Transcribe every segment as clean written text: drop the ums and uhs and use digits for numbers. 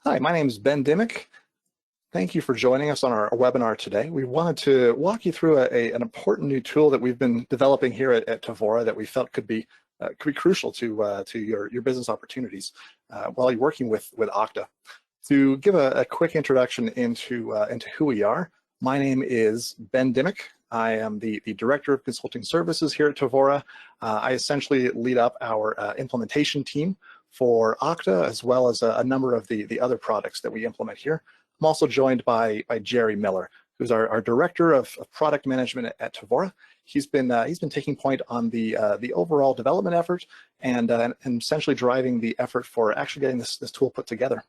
Hi, my name is Ben Dimmick. Thank you for joining us on our webinar today. We wanted to walk you through an important new tool that we've been developing here at Tevora that we felt could be crucial to your business opportunities while you're working with Okta. To give a quick introduction into who we are, my name is Ben Dimmick. I am the Director of Consulting Services here at Tevora. I essentially lead up our implementation team for Okta, as well as a number of the other products that we implement here. I'm also joined by Jerry Miller, who's our Director of Product Management at Tevora. He's been taking point on the overall development effort and essentially driving the effort for actually getting this tool put together.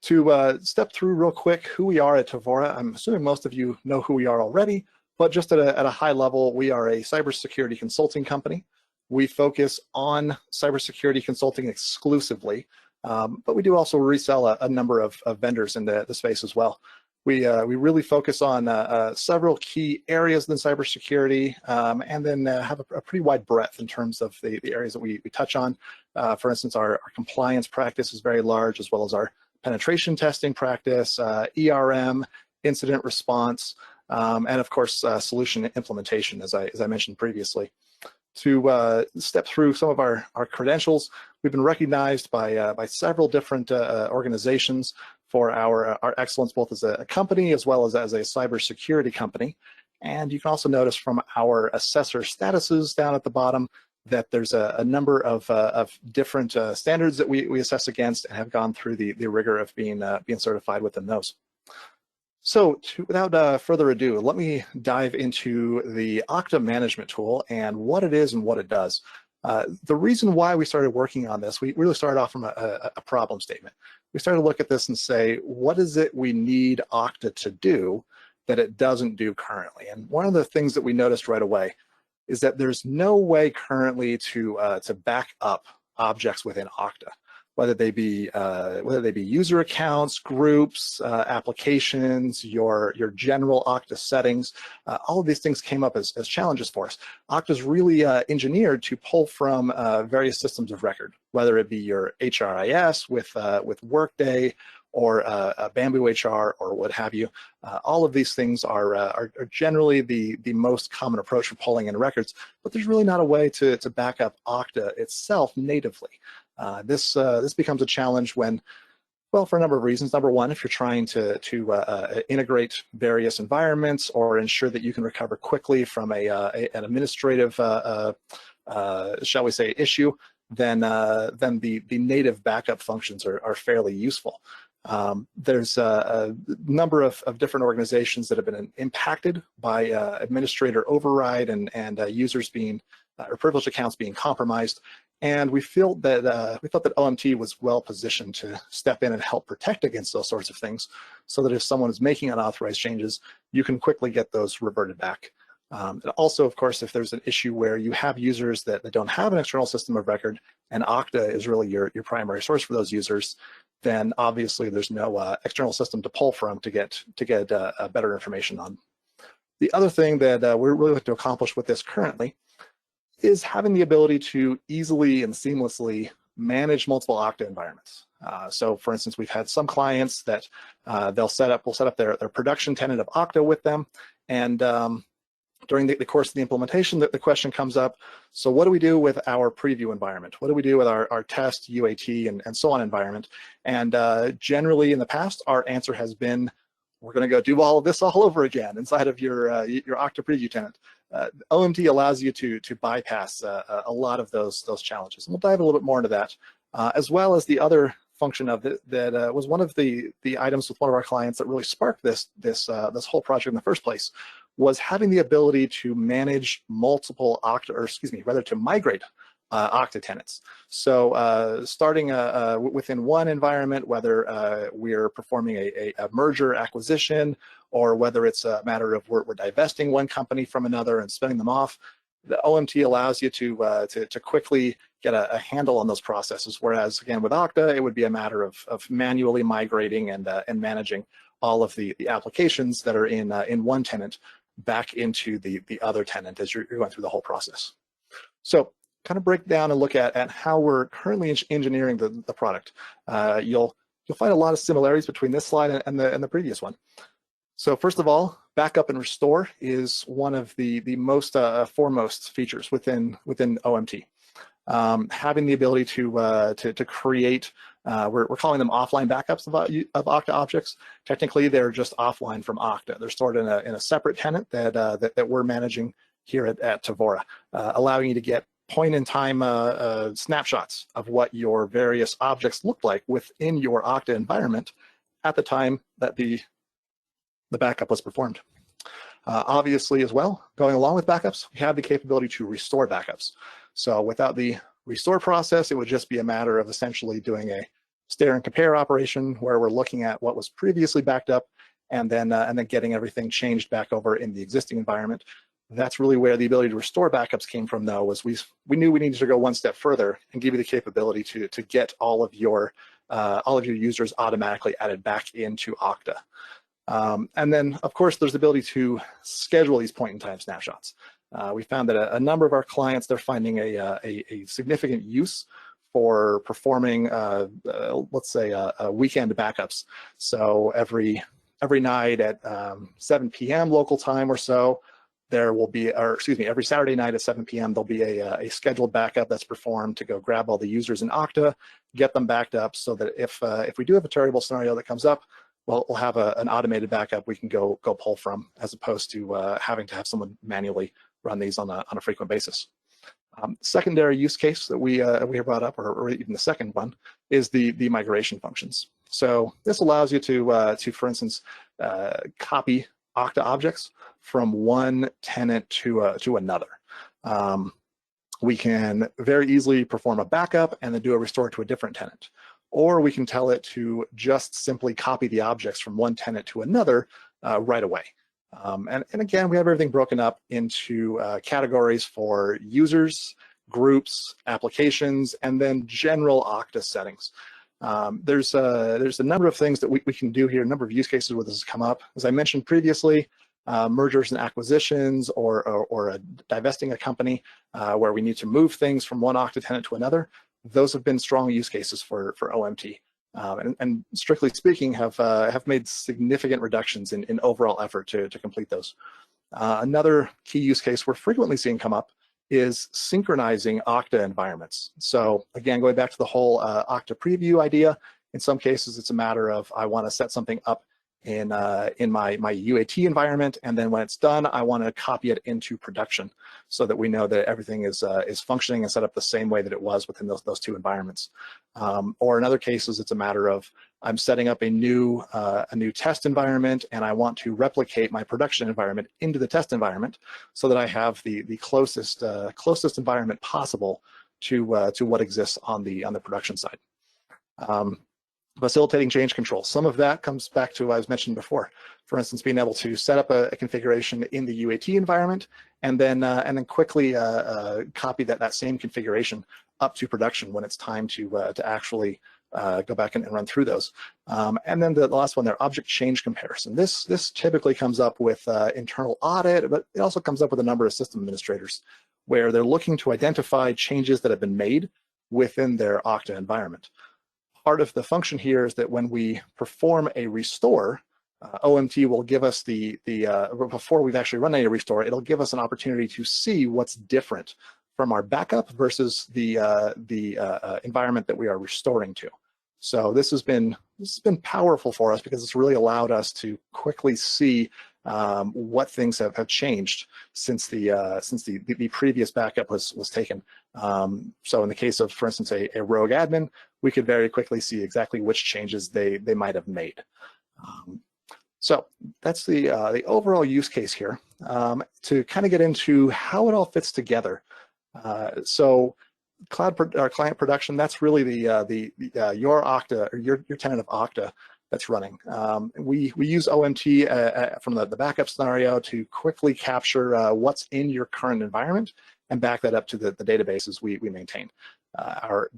To step through real quick who we are at Tevora, I'm assuming most of you know who we are already, but just at a high level, we are a cybersecurity consulting company. We focus on cybersecurity consulting exclusively, but we do also resell a number of vendors in the space as well. We really focus on several key areas in cybersecurity, and then have a pretty wide breadth in terms of the areas that we touch on. For instance, our compliance practice is very large, as well as our penetration testing practice, ERM, incident response, and of course, solution implementation, as I mentioned previously. To step through some of our credentials, we've been recognized by several different organizations for our excellence, both as a company as well as a cybersecurity company. And you can also notice from our assessor statuses down at the bottom that there's a number of different standards that we assess against and have gone through the rigor of being certified within those. So without further ado, let me dive into the Okta management tool and what it is and what it does. The reason why we started working on this, we really started off from a problem statement. We started to look at this and say, what is it we need Okta to do that it doesn't do currently? And one of the things that we noticed right away is that there's no way currently to back up objects within Okta, whether they be user accounts, groups, applications, your general Okta settings. All of these things came up as challenges for us. Okta is really engineered to pull from various systems of record, whether it be your HRIS with Workday, or Bamboo HR, or what have you. All of these things are generally the most common approach for pulling in records, but there's really not a way to back up Okta itself natively. This becomes a challenge when, well, for a number of reasons. Number one, if you're trying to integrate various environments or ensure that you can recover quickly from an administrative, shall we say, issue, then the native backup functions are fairly useful. There's a number of different organizations that have been impacted by administrator override and users being or privileged accounts being compromised, and we thought that OMT was well positioned to step in and help protect against those sorts of things, so that if someone is making unauthorized changes, you can quickly get those reverted back. And also, of course, if there's an issue where you have users that don't have an external system of record, and Okta is really your primary source for those users, then obviously there's no external system to pull from to get better information on. The other thing that we're really looking to accomplish with this currently is having the ability to easily and seamlessly manage multiple Okta environments. So for instance, we've had some clients that we'll set up their production tenant of Okta with them, and during the course of the implementation, the question comes up, so what do we do with our preview environment? What do we do with our test, UAT, and so on environment? And generally in the past, our answer has been, we're going to go do all of this all over again inside of your Okta preview tenant. OMT allows you to bypass a lot of those challenges. And we'll dive a little bit more into that, as well as the other function of it that was one of the items with one of our clients that really sparked this whole project in the first place, was having the ability to manage multiple Okta, or excuse me, rather to migrate Okta tenants. So starting within one environment, whether we're performing a merger acquisition, or whether it's a matter of we're divesting one company from another and spinning them off, the OMT allows you to quickly get a handle on those processes. Whereas again, with Okta, it would be a matter of manually migrating and managing all of the applications that are in one tenant back into the other tenant as you're going through the whole process. So kind of break down and look at how we're currently engineering the product. You'll you'll find a lot of similarities between this slide and the previous one. So first of all, backup and restore is one of the most foremost features within OMT. Having the ability to create, we're calling them offline backups of Okta objects. Technically, they're just offline from Okta. They're stored in a separate tenant that we're managing here at Tevora, allowing you to get point-in-time snapshots of what your various objects look like within your Okta environment at the time that the backup was performed. Obviously, as well, going along with backups, we have the capability to restore backups. So without the restore process, it would just be a matter of essentially doing a stare and compare operation where we're looking at what was previously backed up and then getting everything changed back over in the existing environment. That's really where the ability to restore backups came from, though, was we knew we needed to go one step further and give you the capability to get all of your users automatically added back into Okta. And then, of course, there's the ability to schedule these point-in-time snapshots. We found that a number of our clients, they're finding a significant use for performing, let's say, weekend backups. So every night at 7 p.m. local time or so, there will be, or excuse me, every Saturday night at 7 p.m. there'll be a scheduled backup that's performed to go grab all the users in Okta, get them backed up, so that if we do have a terrible scenario that comes up, well, we'll have an automated backup we can go pull from, as opposed to having to have someone manually run these on a frequent basis. Secondary use case that we have brought up, or even the second one, is the migration functions. So this allows you to for instance, copy Okta objects from one tenant to another. We can very easily perform a backup and then do a restore to a different tenant. Or we can tell it to just simply copy the objects from one tenant to another right away. And again, we have everything broken up into categories for users, groups, applications, and then general Okta settings. There's a number of things that we can do here, a number of use cases where this has come up. As I mentioned previously, mergers and acquisitions, or divesting a company where we need to move things from one Okta tenant to another. Those have been strong use cases for OMT, and strictly speaking, have made significant reductions in overall effort to complete those. Another key use case we're frequently seeing come up is synchronizing Okta environments. So again, going back to the whole Okta preview idea, in some cases it's a matter of I want to set something up in my UAT environment, and then when it's done, I want to copy it into production so that we know that everything is functioning and set up the same way that it was within those two environments. Or in other cases, it's a matter of I'm setting up a new test environment, and I want to replicate my production environment into the test environment so that I have the closest environment possible to what exists on the production side. Facilitating change control. Some of that comes back to what I was mentioned before. For instance, being able to set up a configuration in the UAT environment and then quickly copy that same configuration up to production when it's time to actually go back and run through those. And then the last one there, object change comparison. This typically comes up with internal audit, but it also comes up with a number of system administrators where they're looking to identify changes that have been made within their Okta environment. Part of the function here is that when we perform a restore, OMT will give us before we've actually run a restore, it'll give us an opportunity to see what's different from our backup versus the environment that we are restoring to. So this has been powerful for us because it's really allowed us to quickly see what things have changed since the previous backup was taken. So in the case of, for instance, a rogue admin, we could very quickly see exactly which changes they might have made. So that's the overall use case here. To kind of get into how it all fits together. So client production, that's really your Okta, or your tenant of Okta that's running. We use OMT from the backup scenario to quickly capture what's in your current environment and back that up to the databases we maintain. Our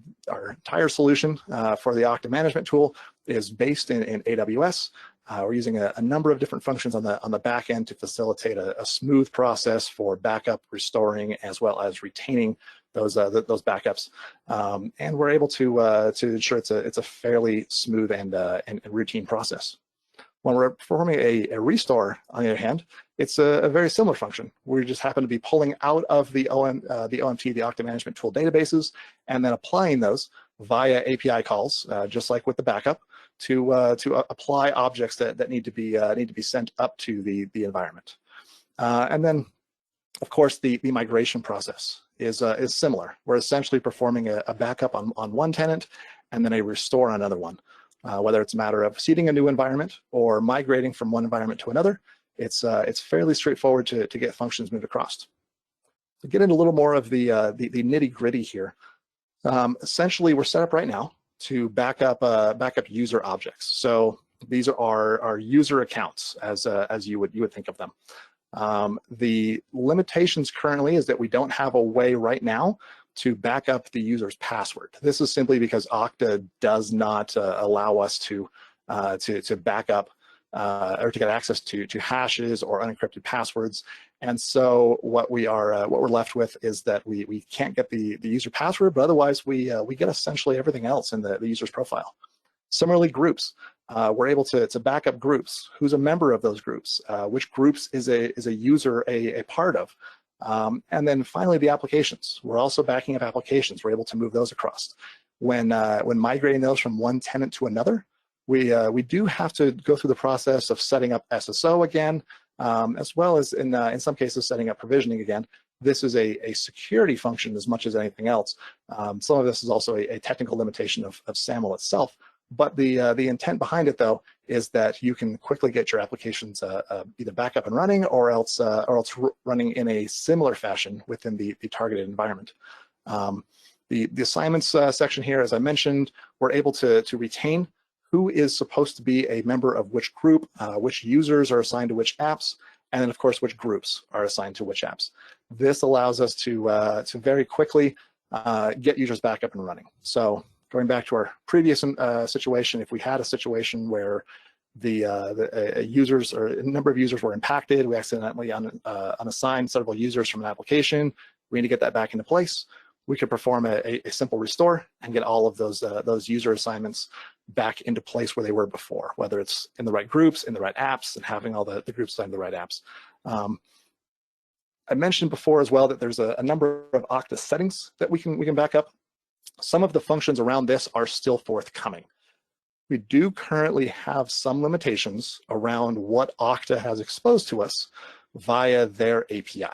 entire solution for the Okta management tool is based in AWS. We're using a number of different functions on the back end to facilitate a smooth process for backup, restoring, as well as retaining those backups, and we're able to ensure it's a fairly smooth and routine process. When we're performing a restore, on the other hand, it's a very similar function. We just happen to be pulling out of the OMT, the Okta Management Tool databases, and then applying those via API calls, just like with the backup, to apply objects that need to be sent up to the environment. And then, of course, the migration process is similar. We're essentially performing a backup on one tenant and then a restore on another one. Whether it's a matter of seeding a new environment or migrating from one environment to another, it's fairly straightforward to get functions moved across. To get into a little more of the nitty-gritty here, essentially we're set up right now to back up user objects. So these are our user accounts, as you would think of them. The limitations currently is that we don't have a way right now to back up the user's password. This is simply because Okta does not allow us to back up or to get access to hashes or unencrypted passwords. And so what we're left with is that we can't get the user password, but otherwise we get essentially everything else in the user's profile. Similarly, groups. We're able to back up groups. Who's a member of those groups? Which groups is a user a part of? And then finally, the applications. We're also backing up applications. We're able to move those across. When migrating those from one tenant to another, we do have to go through the process of setting up SSO again, as well as in some cases setting up provisioning again. This is a security function as much as anything else. Some of this is also a technical limitation of SAML itself. But the intent behind it, though, is that you can quickly get your applications either back up and running, or else running in a similar fashion within the targeted environment. The assignments section here, as I mentioned, we're able to retain who is supposed to be a member of which group, which users are assigned to which apps, and then of course which groups are assigned to which apps. This allows us to very quickly get users back up and running. So, going back to our previous situation, if we had a situation where the users or a number of users were impacted, we accidentally unassigned several users from an application, we need to get that back into place. We could perform a simple restore and get all of those user assignments back into place where they were before, whether it's in the right groups, in the right apps, and having all the groups assigned to the right apps. I mentioned before as well that there's a number of Okta settings that we can back up. Some of the functions around this are still forthcoming. We do currently have some limitations around what Okta has exposed to us via their API.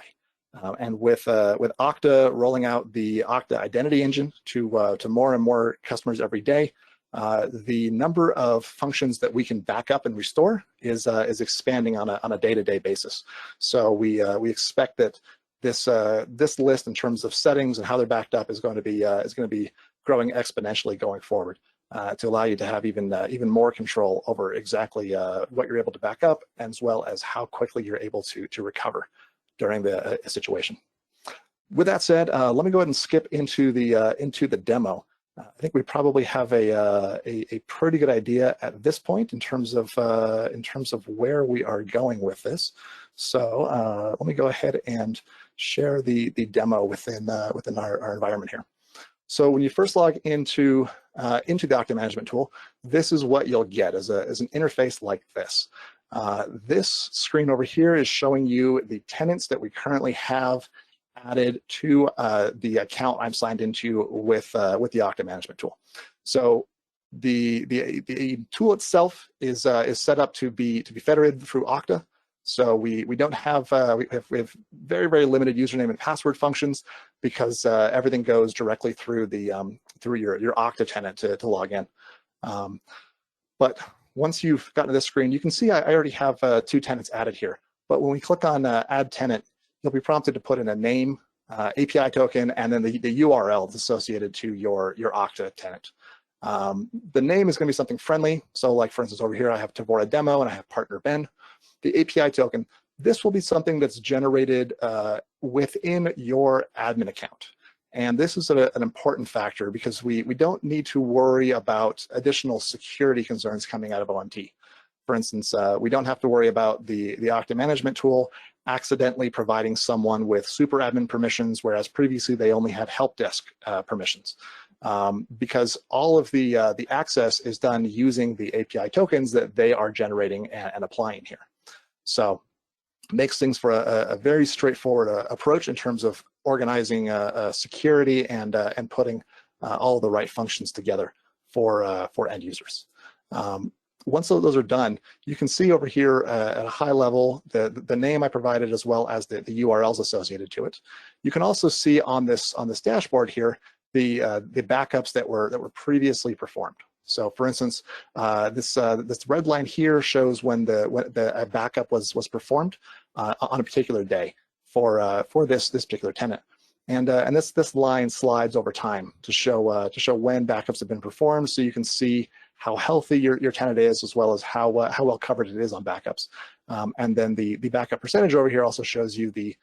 And with Okta rolling out the Okta Identity Engine to more and more customers every day, the number of functions that we can back up and restore is expanding on a day-to-day basis. So we expect that this list in terms of settings and how they're backed up is going to be growing exponentially going forward to allow you to have even more control over exactly what you're able to back up, as well as how quickly you're able to recover during the situation. With that said, let me go ahead and skip into the demo. I think we probably have a pretty good idea at this point in terms of where we are going with this. So let me go ahead and share the demo within our environment here. So when you first log into the Okta Management Tool, this is what you'll get as an interface like this. This screen over here is showing you the tenants that we currently have added to the account I'm signed into with the Okta Management Tool. So the tool itself is set up to be federated through Okta. So we don't have we have very, very limited username and password functions because everything goes directly through through your Okta tenant to log in. But once you've gotten to this screen, you can see I already have 2 tenants added here. But when we click on Add Tenant, you'll be prompted to put in a name, API token, and then the URL associated to your Okta tenant. The name is going to be something friendly. So like, for instance, over here, I have Tevora Demo and I have Partner Ben. The API token, this will be something that's generated within your admin account. And this is an important factor because we don't need to worry about additional security concerns coming out of OMT. For instance, we don't have to worry about the Okta Management Tool accidentally providing someone with super admin permissions, whereas previously they only had help desk permissions. Because all of the access is done using the API tokens that they are generating and applying here. So makes things for a very straightforward approach in terms of organizing security and putting all the right functions together for end users. Once those are done, you can see over here at a high level the name I provided as well as the URLs associated to it. You can also see on this dashboard here the backups that were previously performed. So, for instance, this red line here shows when the backup was performed on a particular day for this particular tenant, and this line slides over time to show when backups have been performed, so you can see how healthy your tenant is as well as how well covered it is on backups. And then the backup percentage over here also shows you the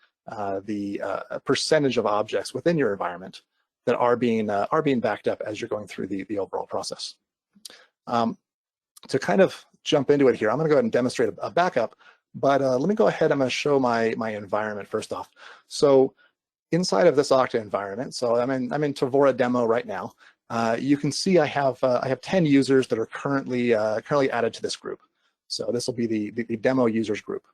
percentage of objects within your environment that are being backed up as you're going through the overall process. To kind of jump into it here, I'm going to go ahead and demonstrate a backup, but let me go ahead. I'm going to show my environment first off. So inside of this Okta environment, so I'm in Tevora demo right now. You can see I have 10 users that are currently added to this group. So this will be the demo users group.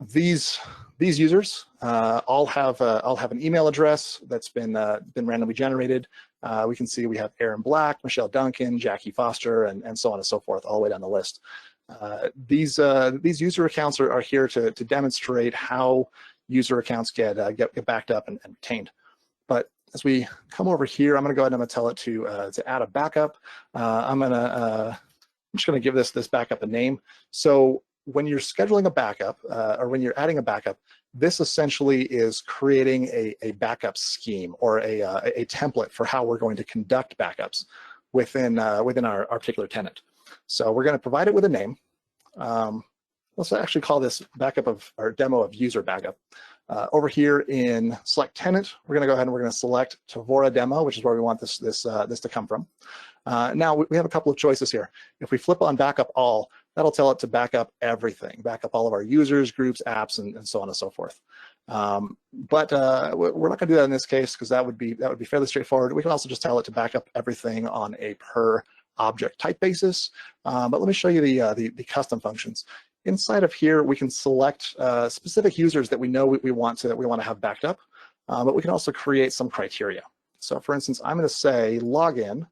These users all have an email address that's been randomly generated. We can see we have Aaron Black, Michelle Duncan, Jackie Foster, and so on and so forth, all the way down the list. These user accounts are here to demonstrate how user accounts get backed up and retained. But as we come over here, I'm going to go ahead and I'm going to tell it to add a backup. I'm just going to give this backup a name. So when you're scheduling a backup or when you're adding a backup, this essentially is creating a backup scheme or a template for how we're going to conduct backups within our particular tenant. So we're going to provide it with a name. Let's actually call this backup of our demo of user backup. Over here in select tenant, we're going to go ahead and we're going to select Tevora demo, which is where we want this to come from. Now we have a couple of choices here. If we flip on backup all, that'll tell it to back up everything, back up all of our users, groups, apps, and so on and so forth. But we're not going to do that in this case because that would be fairly straightforward. We can also just tell it to back up everything on a per object type basis. But let me show you the custom functions. Inside of here, we can select specific users that we know we want to have backed up, but we can also create some criteria. So, for instance, I'm going to say login.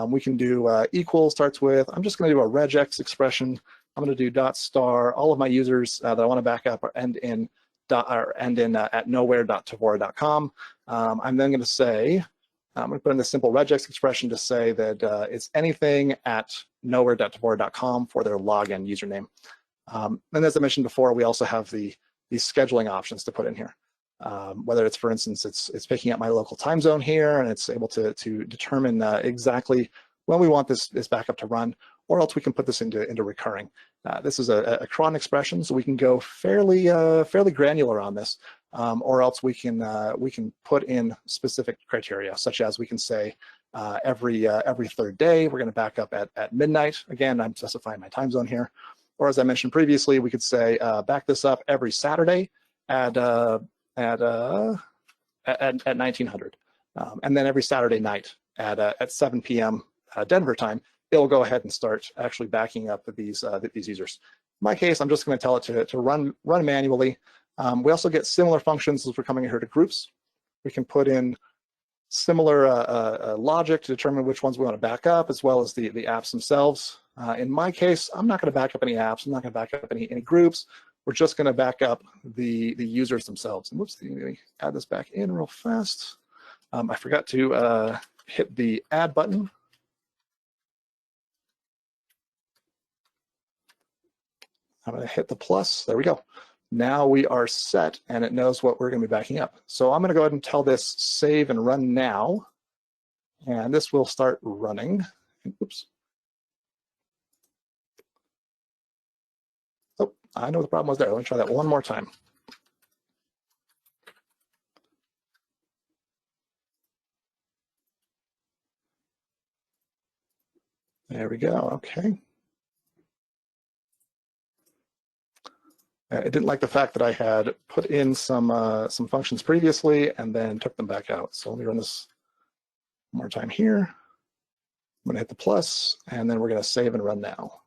We can do equal starts with. I'm just going to do a regex expression. I'm going to do .star. All of my users that I want to back up end in at nowhere.tevora.com. I'm then going to say. I'm going to put in this simple regex expression to say that it's anything at nowhere.tevora.com for their login username. And as I mentioned before, we also have these scheduling options to put in here. Whether it's, for instance, it's picking up my local time zone here, and it's able to determine exactly when we want this backup to run, or else we can put this into recurring. This is a cron expression, so we can go fairly granular on this, or else we can put in specific criteria, such as we can say every third day we're going to back up at midnight. Again, I'm specifying my time zone here. Or as I mentioned previously, we could say back this up every Saturday at 1900, and then every Saturday night at 7 p.m. Denver time, it'll go ahead and start actually backing up these users. In my case, I'm just going to tell it to run manually. We also get similar functions as we're coming here to groups. We can put in similar logic to determine which ones we want to back up, as well as the apps themselves. In my case, I'm not going to back up any apps. I'm not going to back up any groups. We're just going to back up the users themselves. And whoops, let me add this back in real fast. I forgot to hit the add button. I'm going to hit the plus. There we go. Now we are set, and it knows what we're going to be backing up. So I'm going to go ahead and tell this save and run now, and this will start running. Oops. Oh, I know the problem was there. Let me try that one more time. There we go. Okay. It didn't like the fact that I had put in some functions previously and then took them back out. So let me run this one more time here. I'm going to hit the plus, and then we're going to save and run now.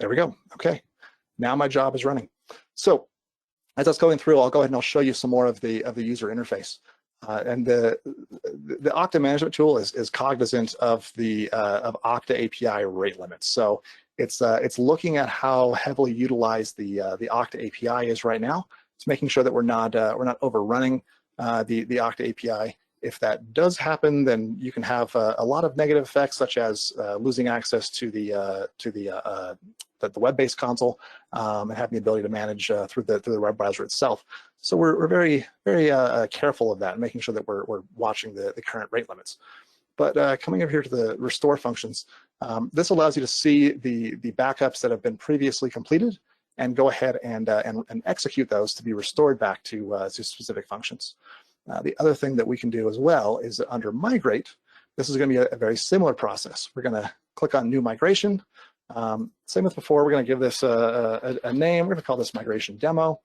There we go. Okay, now my job is running. So as that's going through, I'll go ahead and I'll show you some more of the user interface. And the Okta management tool is cognizant of the of Okta API rate limits. So it's looking at how heavily utilized the Okta API is right now. It's making sure that we're not overrunning the Okta API. If that does happen, then you can have a lot of negative effects, such as losing access to the web-based console and having the ability to manage through the web browser itself. So we're very careful of that and making sure that we're watching the current rate limits. But coming over here to the restore functions, this allows you to see the backups that have been previously completed and go ahead and execute those to be restored back to specific functions. The other thing that we can do as well is that under migrate, this is going to be a very similar process. We're going to click on new migration. Same as before, we're going to give this a name. We're going to call this migration demo.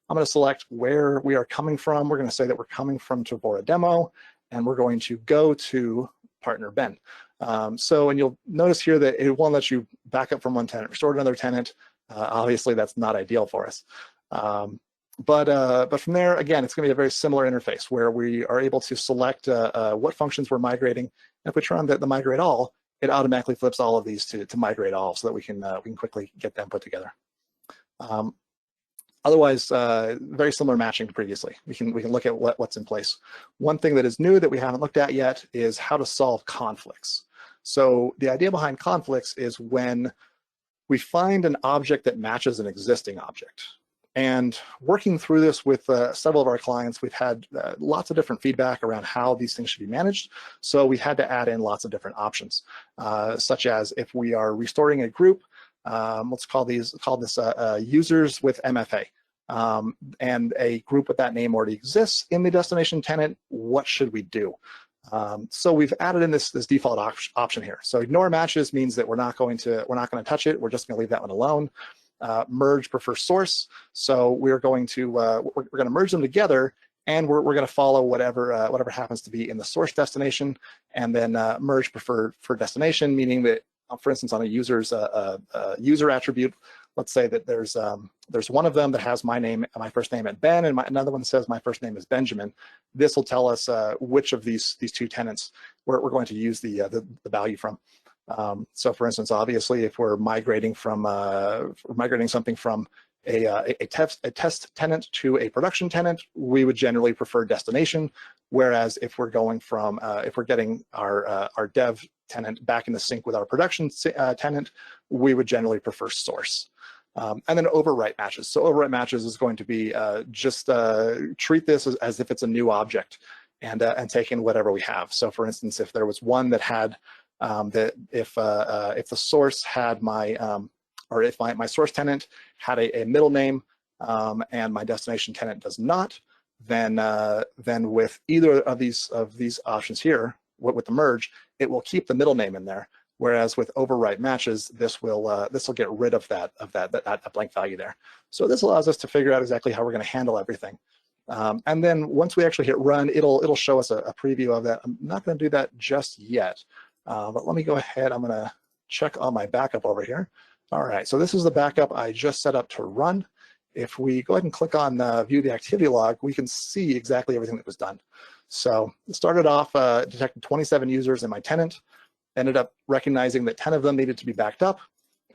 I'm going to select where we are coming from. We're going to say that we're coming from Tevora demo, and we're going to go to partner Ben. And you'll notice here that it won't let you back up from one tenant, restore to another tenant. Obviously, that's not ideal for us. But from there, again, it's going to be a very similar interface where we are able to select what functions we're migrating. And if we turn on the migrate all, it automatically flips all of these to migrate all, so that we can quickly get them put together. Otherwise, very similar matching to previously. We can look at what's in place. One thing that is new that we haven't looked at yet is how to solve conflicts. So the idea behind conflicts is when we find an object that matches an existing object. And working through this with several of our clients, we've had lots of different feedback around how these things should be managed. So we had to add in lots of different options, such as if we are restoring a group, let's call this users with MFA, and a group with that name already exists in the destination tenant. What should we do? So we've added in this default option here. So ignore matches means that we're not going to touch it. We're just going to leave that one alone. Merge prefer source. So we're going to merge them together, and we're going to follow whatever happens to be in the source destination, and then merge prefer for destination, meaning that, for instance, on a user's user attribute, let's say that there's one of them that has my first name at Ben, and another one that says my first name is Benjamin. This will tell us which of these two tenants we're going to use the value from. So, for instance, obviously, if we're migrating something from a test tenant to a production tenant, we would generally prefer destination. Whereas if we're going from if we're getting our dev tenant back in the sync with our production tenant, we would generally prefer source. And then overwrite matches. So overwrite matches is going to be just treat this as if it's a new object, and take in whatever we have. So, for instance, if there was one that had if the source had or if my source tenant had a middle name and my destination tenant does not, then with either of these options here, with the merge, it will keep the middle name in there. Whereas with overwrite matches, this will get rid of that blank value there. So this allows us to figure out exactly how we're going to handle everything. And then once we actually hit run, it'll show us a preview of that. I'm not going to do that just yet. But let me go ahead. I'm going to check on my backup over here. All right, so this is the backup I just set up to run. If we go ahead and click on view the activity log, we can see exactly everything that was done. So it started off detected 27 users in my tenant, ended up recognizing that 10 of them needed to be backed up.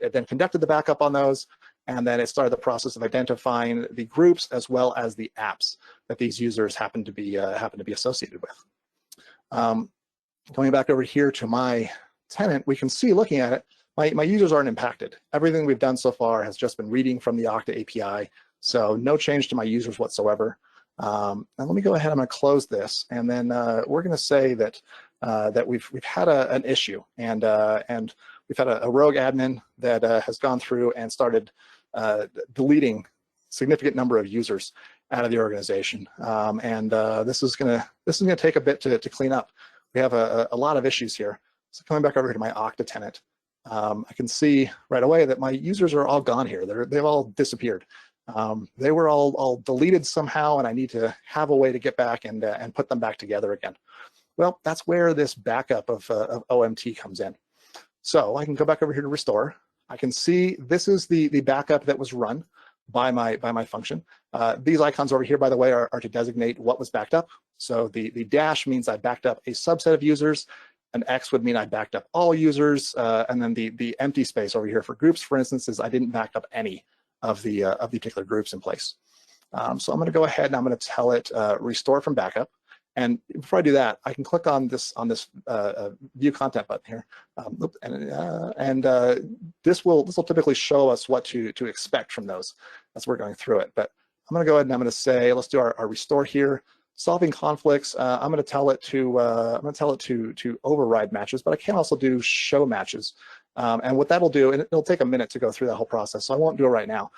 It then conducted the backup on those, and then it started the process of identifying the groups as well as the apps that these users happen to be associated with. Going back over here to my tenant, we can see, looking at it, my users aren't impacted. Everything we've done so far has just been reading from the Okta API, so no change to my users whatsoever. And let me go ahead. I'm going to close this, and then we're going to say that we've had an issue, and we've had a rogue admin that has gone through and started deleting significant number of users out of the organization. This is going to take a bit to clean up. We have a lot of issues here. So coming back over to my Okta tenant, I can see right away that my users are all gone here. They've all disappeared. They were all deleted somehow, and I need to have a way to get back and put them back together again. Well, that's where this backup of OMT comes in. So I can go back over here to restore. I can see this is the backup that was run by my function. These icons over here, by the way, are to designate what was backed up. So the dash means I backed up a subset of users. An X would mean I backed up all users, and then the empty space over here for groups, for instance, is I didn't back up any of the particular groups in place. So I'm going to go ahead and I'm going to tell it restore from backup. And before I do that, I can click on this view content button here, this will typically show us what to expect from those as we're going through it. But I'm going to go ahead and I'm going to say, let's do our restore here. Solving conflicts. I'm going to tell it to override matches, but I can also do show matches. And what that'll do, and it'll take a minute to go through that whole process, so I won't do it right now,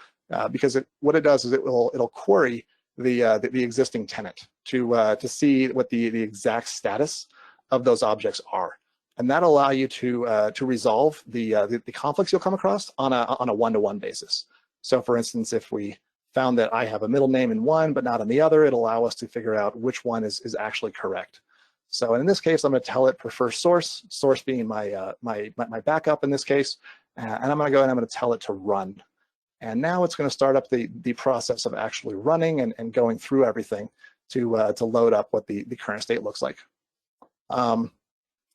because what it does is it'll query the existing tenant to see what the exact status of those objects are, and that'll allow you to resolve the conflicts you'll come across on a one-to-one basis. So, for instance, if we found that I have a middle name in one but not in the other, it'll allow us to figure out which one is actually correct. So in this case, I'm going to tell it prefer source being my backup in this case, and I'm going to go and I'm going to tell it to run. And now it's going to start up the process of actually running and going through everything to load up what the current state looks like.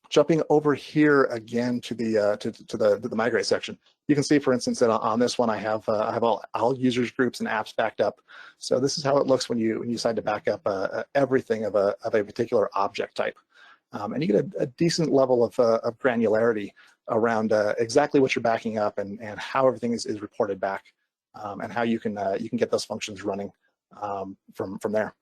Jumping over here again to the migrate section, you can see, for instance, that on this one I have all users, groups, and apps backed up. So this is how it looks when you decide to back up everything of a particular object type, and you get a decent level of granularity around exactly what you're backing up and how everything is reported back, and how you can get those functions running from there.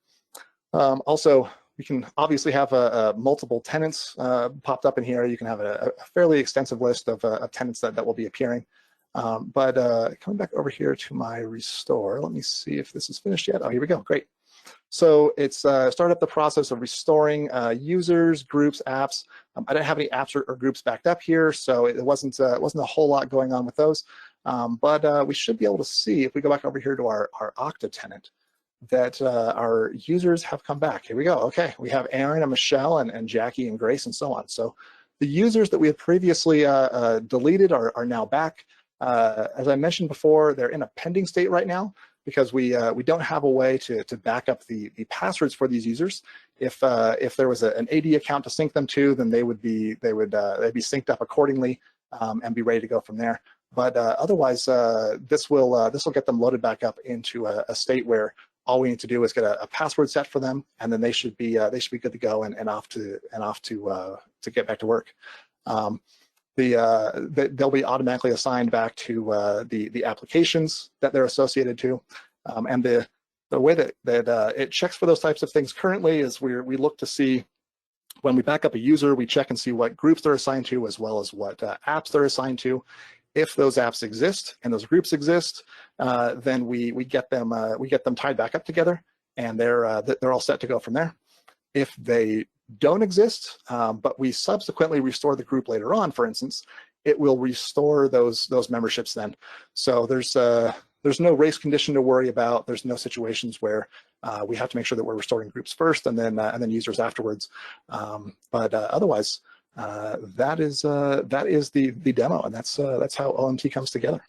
Also, you can obviously have multiple tenants popped up in here. You can have a fairly extensive list of tenants that will be appearing. But coming back over here to my restore, let me see if this is finished yet. Oh, here we go. Great. So it's started up the process of restoring users, groups, apps. I didn't have any apps or groups backed up here, so it wasn't a whole lot going on with those. But we should be able to see, if we go back over here to our Okta tenant, that our users have come back. Here we go. Okay, we have Aaron and Michelle and Jackie and Grace and so on. So the users that we had previously deleted are now back. As I mentioned before, they're in a pending state right now because we don't have a way to back up the passwords for these users. If there was an AD account to sync them to, then they'd be synced up accordingly and be ready to go from there. But otherwise, this will get them loaded back up into a state where all we need to do is get a password set for them, and then they should be good to go and off to get back to work. They'll be automatically assigned back to the applications that they're associated to, and the way that it checks for those types of things currently is we look to see, when we back up a user, we check and see what groups they're assigned to as well as what apps they're assigned to. If those apps exist and those groups exist, then we get them tied back up together, and they're all set to go from there. If they don't exist, but we subsequently restore the group later on, for instance, it will restore those memberships then. So there's no race condition to worry about. There's no situations where we have to make sure that we're restoring groups first and then users afterwards. But otherwise, that is the demo, and that's how OMT comes together.